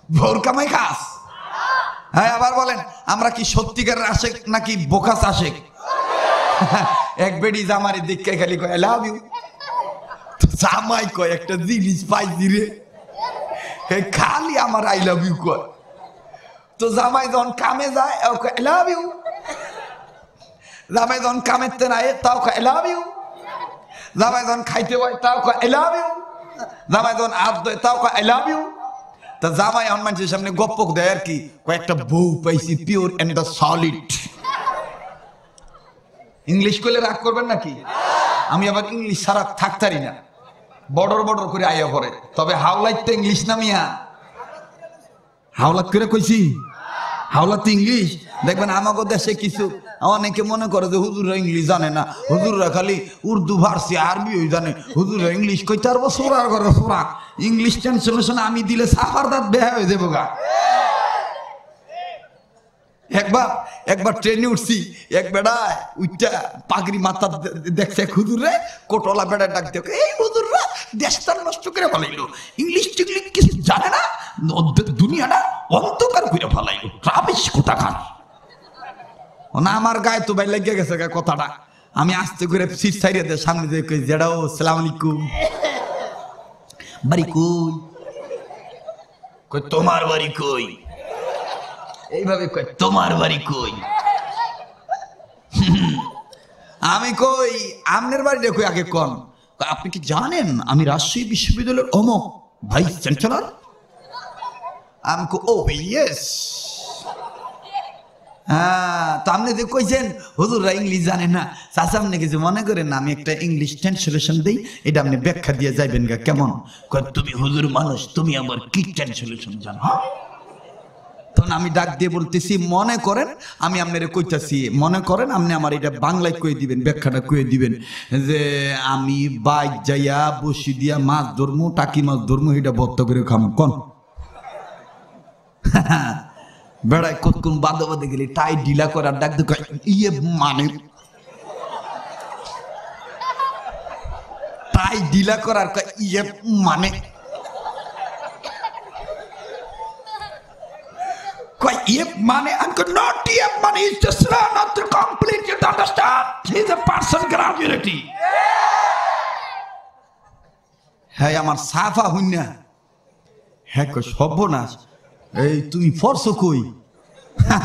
ভোর কামাই খাস? হ্যাঁ, আবার বলেন, আমরা কি সত্যিকার আশেক নাকি বোকাস আশেক? এক বেডি জামারি দেখে খালি কয় আই লাভ ইউ। জামাই কয় একটা জিনিস পাইছি রে, খালি আমার আই লাভ ইউ কয়। তো জামাই যখন কামে যায় আই লাভ ইউ, জামাই যখন কামেতে নাই তাও কয় আই লাভ ইউ, জামাই যখন খাইতে হয় তাও কয় আই লাভ ইউ, জামাই যখন হাত ধোয় তাও কয় আই লাভ ইউ। তা জামাই এখন মানুষের সামনে গপ্পক দেয় আর কি, কয়েকটা বউ পাইছি পিওর এন্ড সলিড। ইংলিশ করলে রাগ করবেন নাকি? আমি আবার ইংলিশ ছাড়া থাকতারি না, বর্ডর বর্ডর করে আইয়া পড়ে। তবে হাওলাইট তো ইংলিশ না মিয়া, হাওলাত করে কইছি, হাওলাত তো ইংলিশ। দেখবেন আমাকে দেশে কিছু অনেকে মনে করে যে হুজুররা ইংলিশ জানে না, হুজুররা খালি উর্দু ফার্সি আরবি ওই জানে, হুজুররা ইংলিশ কইতে পারবো সোরার করে সোরা। ইংলিশ ট্রান্সলেশন আমি দিলে সাফার দাঁত বেহা হয়ে যাবো গা। একবার ট্রেনে উঠছি, এক বেড়ায় উইটা পাগড়ি মাথা দেখছে হুজুরে, কোটলা বেড়ায় ডাক দেখ, এই হুজুররা দেশটা নষ্ট করে ফেলাইলো, ইংলিশ টিংলিশ কিছু জানে না, দুনিয়াটা অন্ধকার করে ফেলাইলো, রাবিশ কোথা খান না। আমার গায়ে তো ভাই লেগে গেছে কথাটা। আমি আস্তে করে সিট সাইডে দিয়ে সামনে দিয়ে কই, জেডাও সালাম আলাইকুম, বাড়ি কই? কই তোমার বাড়ি কই? এইভাবে কয় তোমার বাড়ি কই? আমি কই আমনের বাড়ি দেখো আগে কোন। আপনি কি জানেন আমি রাজশাহী বিশ্ববিদ্যালয়ের অমক ভাইস চ্যান্সেলর? আমি কো ও ইয়েস। হ্যাঁ, তো আপনি যে কইছেন হুজুররা ইংলিশ জানেন না, চাচা আপনি কিছু মনে করেন না, আমি একটা ইংলিশ ট্রান্সলেশন দিই, এটা আপনি ব্যাখ্যা দিয়ে যাইবেন গা কেমন? কয় তুমি হুজুর মানুষ, তুমি আবার কি ট্রান্সলেশন জানো? তখন আমি ডাক দিয়ে বলতেছি, মনে করেন আমি আপনারে কইতাছি, মনে করেন আপনি আমার এটা বাংলায় কয়ে দিবেন, ব্যাখ্যাটা কয়ে দিবেন যে আমি বাইক যাইয়া বসি দিয়া মাছ ধরমু, টাকি মাছ ধরমু, এটা ভর্তা করে খামু কোন? বেড়ায় কতক্ষণ বাদে বাদে গেলে টাই ঢিলা করার ডাক দিয়ে ইয়ে মানে টাই ঢিলা করার ইয়ে মানে money and could not give money is just not to complete, you understand? He's a person graduality. হ্যাঁ, আমার সাফা হইনা হ্যাঁ কই সর্বনাশ, এই তুমি ফরছো কই?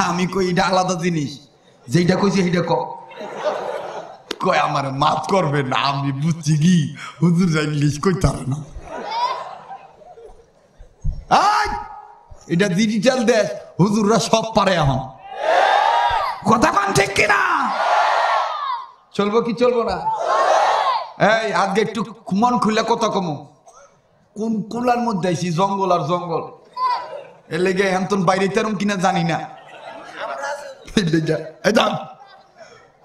আমি কই এটা আলাদা জিনিস, যেটা কইছি সেইটা কয় আমার মাফ করবে না, আমি বুঝছি কি হুজুর ইংলিশ কইতার না। এটা ডিজিটাল দেশ, হুজুররা সব পারে এখন, কথা কান ঠিক কিনা? চলবো কি চলবো না? এই আজকে একটু মন খুলে কথা কমো। কোন কুলার মধ্যে আইছি, জঙ্গল আর জঙ্গল, এর লেগে এমন বাইরে তেরম কিনা জানি না।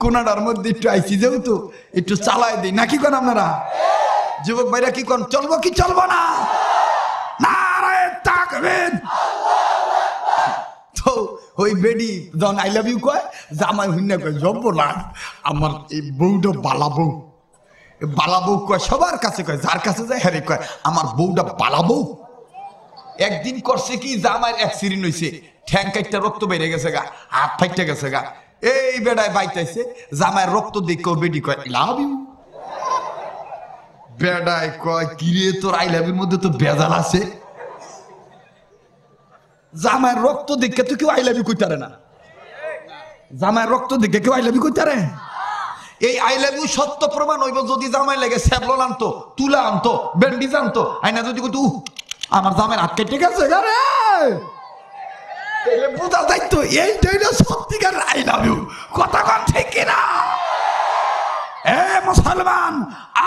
কোনাটার মধ্যে একটু আইছি যেহেতু একটু চালাই দিই নাকি কোন আপনারা যুবক ভাইরা? কি কোন চলবো কি চলবো না? তো ওই বেডি যখন আই লাভ ইউ কয়, জামাই হুন্না কয় জব্ব না আমার এই বউটা বালা বউ, বালা বউ কয় সবার কাছে, কয় যার কাছে যায় হ্যারে কয় আমার বউটা বালা বউ। একদিন করছে কি, জামাইয়ের অ্যাক্সিডেন্ট হয়েছে, ঠ্যাং কাটটা রক্ত বেড়ে গেছে গা, হাত ফাইটে গেছে গা, এই বেড়ায় বাইতেছে, জামাইয়ের রক্ত দেখে বেডি কয় আই লাভ ইউ। বেড়ায় কয় কিরে তোর আই লাভ ইউর মধ্যে তো বেজাল আছে, জামাইয়ের রক্ত দেখে তো কেউ আই লাভ ইউ কইতারে না, জামাইয়ের রক্ত দেখে কেউ আই লাভ ইউ কইতারে? এই আই লাভ ইউ সত্য প্রমাণ হইব যদি জামাই লাগে স্যাবলন আনতো, তুলা আনতো, ব্যান্ডিজ আনতো, আইনা যদি কইতো আমার জামাইয়ের হাত কেটে গেছে গারে, তাহলে বুঝা যাইতো এইটাই না সত্যিকার আই লাভ ইউ। কথা কন ঠিক কিনা? এ মুসলমান,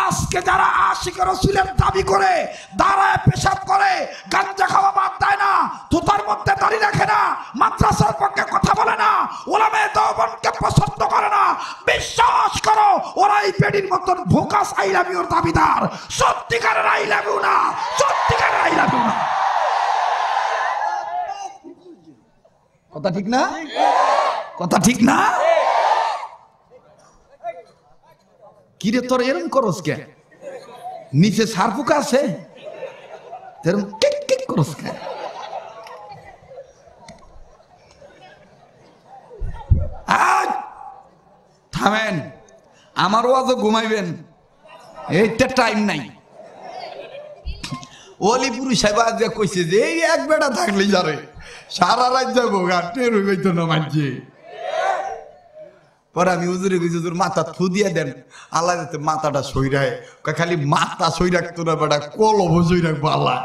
আজকে যারা আশিক রাসূলের দাবি করে দাঁড়ায় পেশাব করে, গাঞ্জা খাওয়া বাদ দেয় না, থুতার মধ্যে দাঁড়িয়ে রাখে না, মাদ্রাসার পক্ষে কথা বলে না, উলামায়ে দেওবন্দকে পছন্দ করে না, বিশ্বাস করো ওরা এই পেডির মতন ভোকাস আই লাভ ইউর দাবিদার, সত্যিকারের আই লাভ ইউ না, সত্যিকারের আই লাভ ইউ না। কথা ঠিক না? কথা ঠিক না? কিরে তোর এরম করস কে? নিচে সারপুকা আছে, যেরকম কেক কেক করস খায়। থামেন, আমার ওয়াজও ঘুমাইবেন, এইটা টাইম নাই। অলিপুরি সাহেব আজ কইছে যে এই এক বেটা থাকলে যারে সারা রাত যাবো টের হইতো না মানছে। পরে আমি হুজুরে কইছি হুজুর মাথা থু দিয়ে দেন, আল্লাহ যাতে মাথাটা সইরায়। খালি মাথা সই রাখতো না বেটা, কলব সই রাখবো আল্লাহ।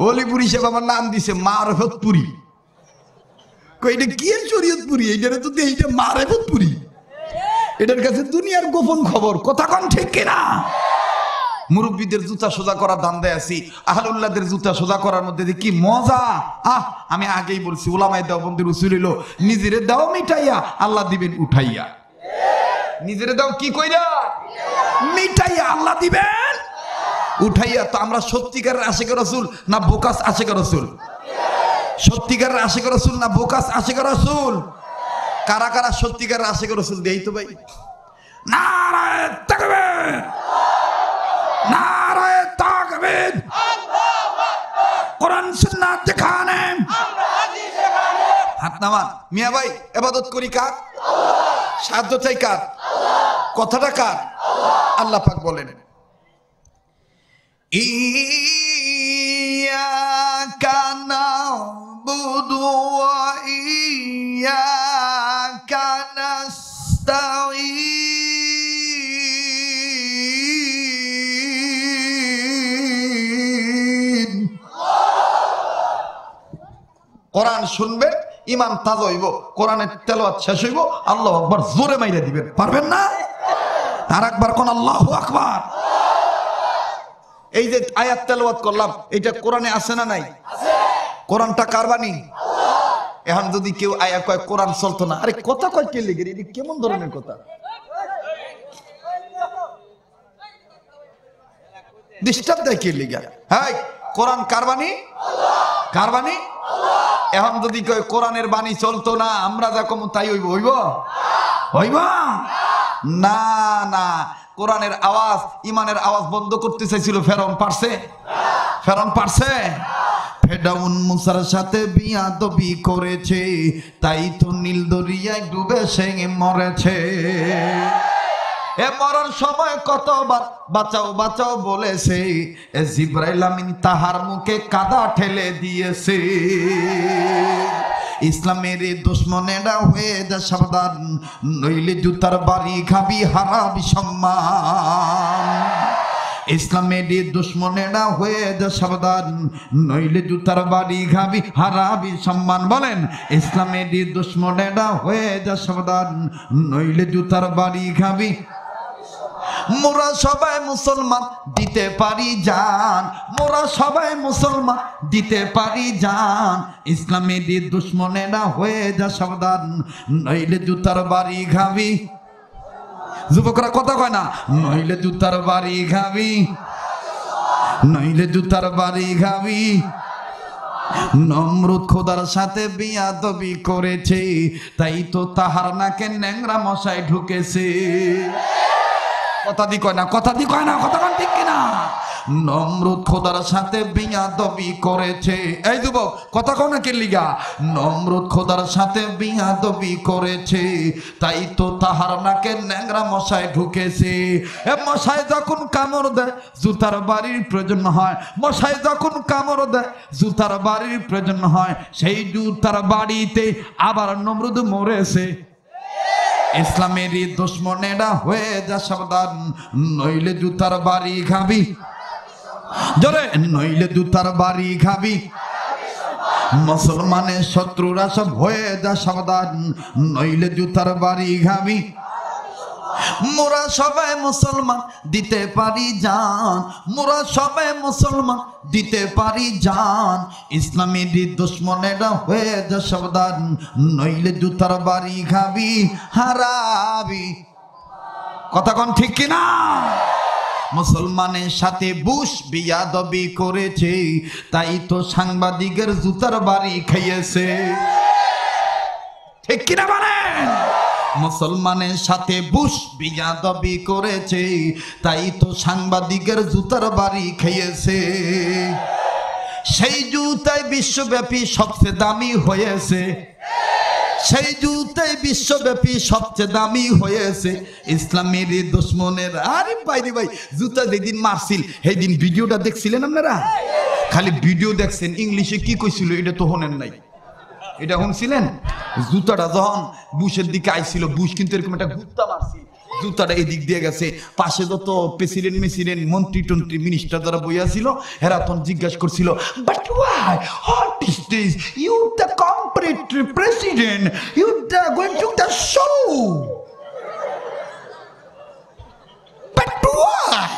অলিপুরি সাহেব আমার নাম দিছে মারফতপুরি। এটা কি শরীয়তপুরি? এইটারে তো এইটা মারফতপুরি। এটার কাছে দুনিয়ার গোপন খবর। কথা কন ঠিক কিনা? মুরব্বীদের জুতা সোজা করার ধান্দায় আছি, আহলুল্লাহদের জুতা সোজা করার মধ্যে কি মজা। আমি আগেই বলছি, উলামায়ে দেওবন্দের উসুল হইল নিজেরে দাও মিটাইয়া, আল্লাহ দিবেন উঠাইয়া। নিজেরে দাও কি কইরা? মিটাইয়া, আল্লাহ দিবেন উঠাইয়া। তো আমরা সত্যিকারের আশিক রাসূল না বোকাস আশিক রাসূল? সত্যিকারের আশিক রাসূল না বোকাস আশিক রাসূল? কারা কারা সত্যিকারের আশিক রাসূল দেই তো ভাই? নারায়ে তাকবীর, নারায়ে তাকবীর। কোরআন সুন্নাত যেখানে, হাত নামান। মিয়া ভাই, ইবাদত করি কার? সাহায্য চাই কার? কথাটা কার? আল্লাহ পাক বলেন ইয়াকা না'বুদু ওয়া ইয়াকা নাস্তাঈন। কোরআন শুনবেন, ইমান তাজা হইব, কোরআনের তেলাওয়াত শেষ হইব, আল্লাহু আকবার জোরে মাইরা দিবেন। পারবেন না? আর একবার কোন আল্লাহু আকবার। এই যে আয়াত তেলাওয়াত করলাম, এটা কোরআনে আছে না নাই? কোরআনটা কার বাণী? এখন যদি কেউ আয়া কয় কোরআন চলতো না, আরে কথা কয় কে লেগে? এটা কেমন ধরনের কথা? ডিস্টার্ব দেয় কে লেগে? হ্যাঁ, কোরআন কার বাণী? কার বাণী? এখন যদি কয় কোরআনের বাণী চলতো না, আমরা যা কম তাই হইব? হইব? হইব না। না, কোরআনের আওয়াজ, ইমানের আওয়াজ বন্ধ করতে চাইছিল ফেরাউন, পারছে? ফেরাউন পারছে? ফেরাউন মুসার সাথে বিয়াদবি করেছে, তাই তো নীল দরিয়ায় ডুবে সে মরেছে। এ মরার সময় কতবার বাঁচাও বাঁচাও বলেছে, এ জিবরাইল আমিন তাহার মুখে কাদা ঠেলে দিয়েছে। ইসলামের দুশ্মনেরা হয়ে যা সাবধান, নইলে জুতার বাড়ি খাবি, হারাবি সম্মান। ইসলামের দুশ্মনেরা হয়ে যা সাবধান, নইলে জুতার বাড়ি খাবি, হারাবি সম্মান। বলেন, ইসলামের দুশ্মনেরা হয়ে যা সাবধান, নইলে জুতার বাড়ি খাবি। মোরা সবাই মুসলমান, দিতে পারি জান, মোরা সবাই মুসলমান, দিতে পারি জান। ইসলামের দুশ্মনেরা হয়ে যা সাবধান, নইলে জুতার বাড়ি খাবি। যুবকরা কথা কয় না? নইলে জুতার বাড়ি খাবি, নইলে জুতার বাড়ি খাবি। নমরুদ খোদার সাথে বিয়াদবি করেছে, তাই তো তাহার নাকে ন্যাংরা মশাই ঢুকেছে। কথা দি কয় না? কথা দি কয় না? কথা কন ঠিক কিনা? নমরুদ খোদার সাথে বিয়াদবি করেছে। এই যুবক, কথা কও না কে লিগা? নমরুদ খোদার সাথে বিয়াদবি করেছে, তাই তো তাহার নাকে ন্যাংরা মশাই ঢুকেছে। এ মশাই যখন কামড় দেয়, জুতার বাড়ির প্রয়োজন হয়। মশাই যখন কামড় দেয়, জুতার বাড়ির প্রয়োজন হয়। সেই জুতার বাড়িতে আবার নমরুদ মরেছে। ইসলামের দুশ্মনেরা হয়ে যা সাবধান, নইলে জুতার বাড়ি খাবি। জোরে, নইলে জুতার বাড়ি খাবি। মুসলমানের শত্রুরা সব হয়ে যা সাবধান, নইলে জুতার বাড়ি খাবি। মোরা সবাই মুসলমান, দিতে পারি জান, মোরা সবাই মুসলমান, দিতে পারি জান। ইসলামের দুশ্মনেরা হয়ে যা সাবধান, নইলে জুতার বাড়ি খাবি, হারাবি। কথা কোন ঠিক কিনা? মুসলমানের সাথে বুশ বিয়াদবি করেছে, তাই তো সাংবাদিকের জুতার বাড়ি খাইয়েছে। ঠিক কিনা বলেন? মুসলমানের সাথে বুশ বিয়াদবি করেছে, তাই তো সাংবাদিকের জুতার বাড়ি খেয়েছে। সেই জুতাই বিশ্বব্যাপী সবচেয়ে দামি হয়েছে, সেই জুতাই বিশ্বব্যাপী সবচেয়ে দামি হয়েছে ইসলামের দুশমনের। আরে ভাই রে ভাই, জুতা যেদিন মারছিল সেই দিন ভিডিওটা দেখছিলেন আপনারা? খালি ভিডিও দেখছেন, ইংলিশে কি কইছিল এটা তো শোনেন নাই। এটা শুনছিলেন? জুতাটা যখন বুশের দিকে আইছিল, বুশ কিন্তু এরকম একটা গুত্তা মারছিল, জুতাটা এদিক দিয়ে গেছে। পাশে যত প্রেসিডেন্ট মেসিডেন্ট মন্ত্রী টন্ত্রী মিনিস্টার যারা বইয়াছিল এরা তখন জিজ্ঞাসা করছিল, but why what is this, you the complete president, you the going to the show, but why?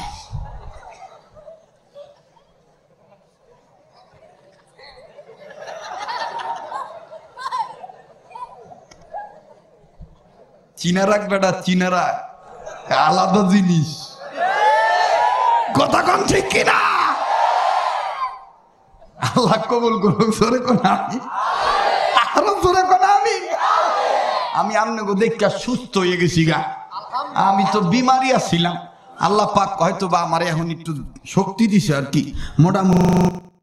চীনা রাখ বেটা, চীনা রাখ, আলাদা জিনিস। কথা কন ঠিক কিনা? আল্লাহ কবুল করুক। জোরে কোন আমি, আরো জোরে কোন আমি আমনে দেখা সুস্থ হয়ে গেছি গা। আমি তো বিমারি আছিলাম, আল্লাহ পাক হয়তো বা আমার এখন একটু শক্তি দিছে আর কি, মোটামুটি